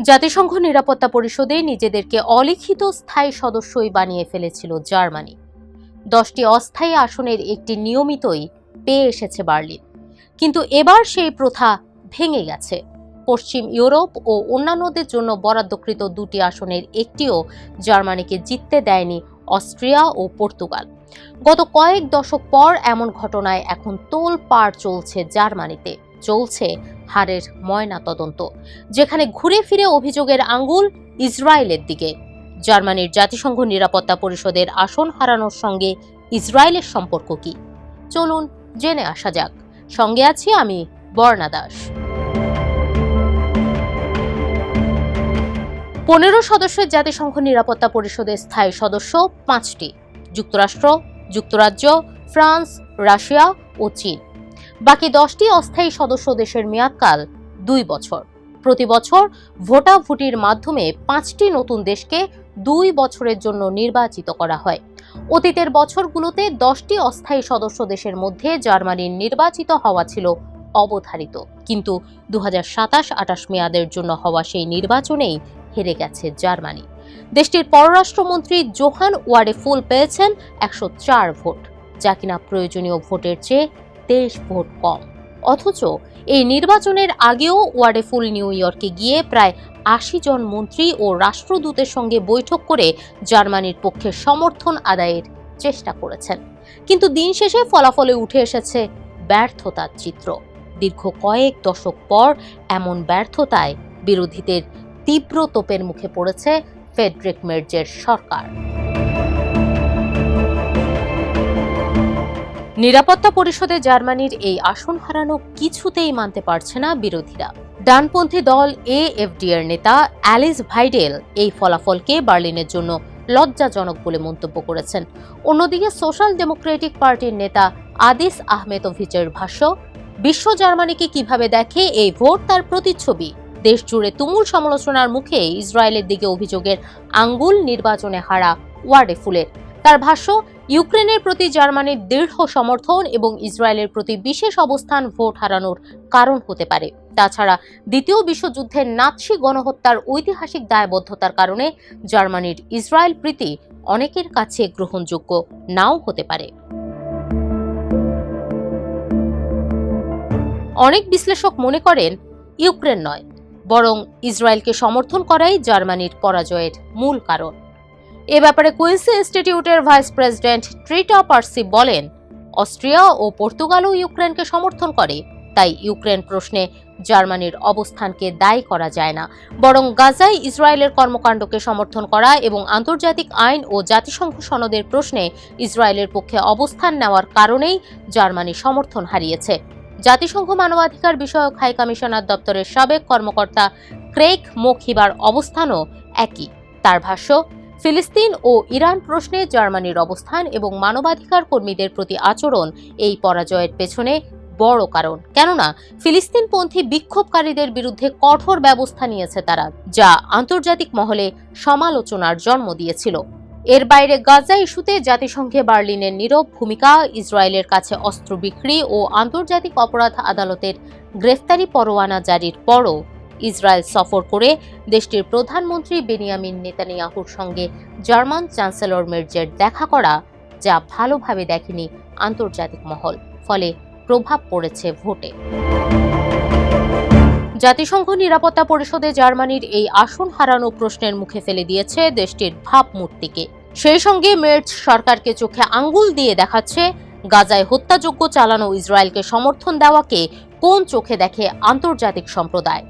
জাতিসংঘ নিরাপত্তা পরিষদে নিজেদেরকে অলিখিত স্থায়ী সদস্যই বানিয়ে ফেলেছিল জার্মানি। 10টি অস্থায়ী আসনের একটি নিয়মিতই পেয়ে এসেছে বার্লিন। কিন্তু এবার সেই প্রথা ভেঙে গেছে। পশ্চিম ইউরোপ ও অন্যান্যদের জন্য বরাদ্দকৃত 2টি আসনের একটিও জার্মানিকে জিততে দেয়নি অস্ট্রিয়া ও পর্তুগাল। গত কয়েক দশক পর এমন ঘটনায় এখন তোলপাড় চলছে জার্মানিতে। চলছে হারের ময়না তদন্ত, যেখানে ঘুরে ফিরে অভিযোগের আঙ্গুল ইসরায়েলের দিকে। জার্মানির জাতিসংঘ নিরাপত্তা পরিষদের আসন হারানোর সঙ্গে ইসরায়েলের সম্পর্ক কি? চলুন জেনে আসা যাক। সঙ্গে আছি আমি, বর্ণা দাস। 15 সদস্যের জাতিসংঘ নিরাপত্তা পরিষদের স্থায়ী সদস্য 5টি: যুক্তরাষ্ট্র, যুক্তরাজ্য, ফ্রান্স, রাশিয়া ও চীন। বাকি 10টি অস্থায়ী সদস্য দেশের মেয়াদকাল 2 বছর। প্রতি বছর ভোটাভুটির মাধ্যমে 5টি নতুন দেশকে 2 বছরের জন্য নির্বাচিত করা হয়। অতীতের বছরগুলোতে 10টি অস্থায়ী সদস্য দেশের মধ্যে জার্মানির নির্বাচিত হওয়া ছিল অবধারিত, কিন্তু 2027-28 মেয়াদের জন্য হওয়া সেই নির্বাচনেই হেরে গেছে জার্মানি। দেশটির পররাষ্ট্রমন্ত্রী জোহান ওয়ারেফুল পেয়েছেন 104 ভোট, যা কিনা প্রয়োজনীয় ভোটের চেয়ে 23 ভোট কম। অথচ এই নির্বাচনের আগেও ওয়ারেফুল নিউ ইয়র্কে গিয়ে প্রায় 80 জন মন্ত্রী ও রাষ্ট্রদূতের সঙ্গে বৈঠক করে জার্মানির পক্ষে সমর্থন আদায়ের চেষ্টা করেছেন। কিন্তু দিন শেষে ফলাফলে উঠে এসেছে ব্যর্থতার চিত্র। দীর্ঘ কয়েক দশক পর এমন ব্যর্থতায় বিরোধীদের তীব্র তোপের মুখে পড়েছে ফ্রেডরিক মের্জের সরকার। নিরাপত্তা পরিষদে জার্মানির এই আসন হারানো কিছুতেই মানতে পারছে না বিরোধীরা। ডানপন্থী দল এএফডি এর নেতা অ্যালিস ভাইডেল এই ফলাফলকে বার্লিনের জন্য লজ্জাজনক বলে মন্তব্য করেছেন। অন্যদিকে সোশ্যাল ডেমোক্রেটিক পার্টির নেতা আদিস আহমেদোভিচের ভাষ্য, বিশ্ব জার্মানিকে কিভাবে দেখে এই ভোট তার প্রতিচ্ছবি। দেশ জুড়ে তুমুল সমালোচনার মুখে ইসরায়েলের দিকে অভিযোগের আঙ্গুল নির্বাচনে হারা ওয়ারেফুলের। তার ভাষ্য, ইউক্রেনের প্রতি জার্মানির দৃঢ় সমর্থন এবং ইসরায়েলের প্রতি বিশেষ অবস্থান ভোট হারানোর কারণ হতে পারে। তাছাড়া দ্বিতীয় বিশ্বযুদ্ধের নাৎসি গণহত্যার ঐতিহাসিক দায়বদ্ধতার কারণে জার্মানির ইসরায়েল প্রীতি অনেকের কাছে গ্রহণযোগ্য নাও হতে পারে। অনেক বিশ্লেষক মনে করেন ইউক্রেন নয়, বরং ইসরায়েলকে সমর্থন করাই জার্মানির পরাজয়ের মূল কারণ। এ ব্যাপারে কুইন্স ইনস্টিটিউটের ভাইস প্রেসিডেন্ট ট্রিটা পার্সি বলেন, অস্ট্রিয়া ও পর্তুগালও ইউক্রেনকে সমর্থন করে, তাই ইউক্রেন প্রশ্নে জার্মানির অবস্থানকে দায়ী করা যায় না, বরং গাজায় ইসরায়েলের কর্মকাণ্ডকে সমর্থন করা এবং আন্তর্জাতিক আইন ও জাতিসংঘ সনদের প্রশ্নে ইসরায়েলের পক্ষে অবস্থান নেওয়ার কারণেই জার্মানি সমর্থন হারিয়েছে। জাতিসংঘ মানবাধিকার বিষয়ক হাই কমিশনার দপ্তরের সাবেক কর্মকর্তা ক্রেইগ মোকহিবার অবস্থানও একই। তার ভাষ্য, ফিলিস্তিন ও ইরান প্রশ্নে জার্মানির অবস্থান এবং মানবাধিকার কর্মীদের প্রতি আচরণ এই পরাজয়ের পেছনে বড় কারণ। কেননা ফিলিস্তিনপন্থী বিক্ষোভকারীদের বিরুদ্ধে কঠোর ব্যবস্থা নিয়েছে তারা, যা আন্তর্জাতিক মহলে সমালোচনার জন্ম দিয়েছিল। এর বাইরে গাজা ইস্যুতে জাতিসংঘে বার্লিনের নীরব ভূমিকা, ইসরায়েলের কাছে অস্ত্র বিক্রি ও আন্তর্জাতিক অপরাধ আদালতের গ্রেফতারি পরোয়ানা জারির পরও ইসরায়েল সফর করে দেশটির প্রধানমন্ত্রী বেনিয়ামিন নেতানিয়াহুর সঙ্গে জার্মান চ্যান্সেলর মের্জের দেখা করা, যা ভালোভাবে দেখেনি আন্তর্জাতিক মহল। ফলে প্রভাব পড়েছে ভোটে। জাতিসংঘ নিরাপত্তা পরিষদে জার্মানির এই আসন হারানো প্রশ্নের মুখে ফেলে দিয়েছে দেশটির ভাবমূর্তিকে। সেই সঙ্গে মের্জ সরকারকে চোখে আঙ্গুল দিয়ে দেখাচ্ছে গাজায় হত্যাযজ্ঞ চালানো ইসরায়েলকে সমর্থন দেওয়াকে কোন চোখে দেখে আন্তর্জাতিক সম্প্রদায়।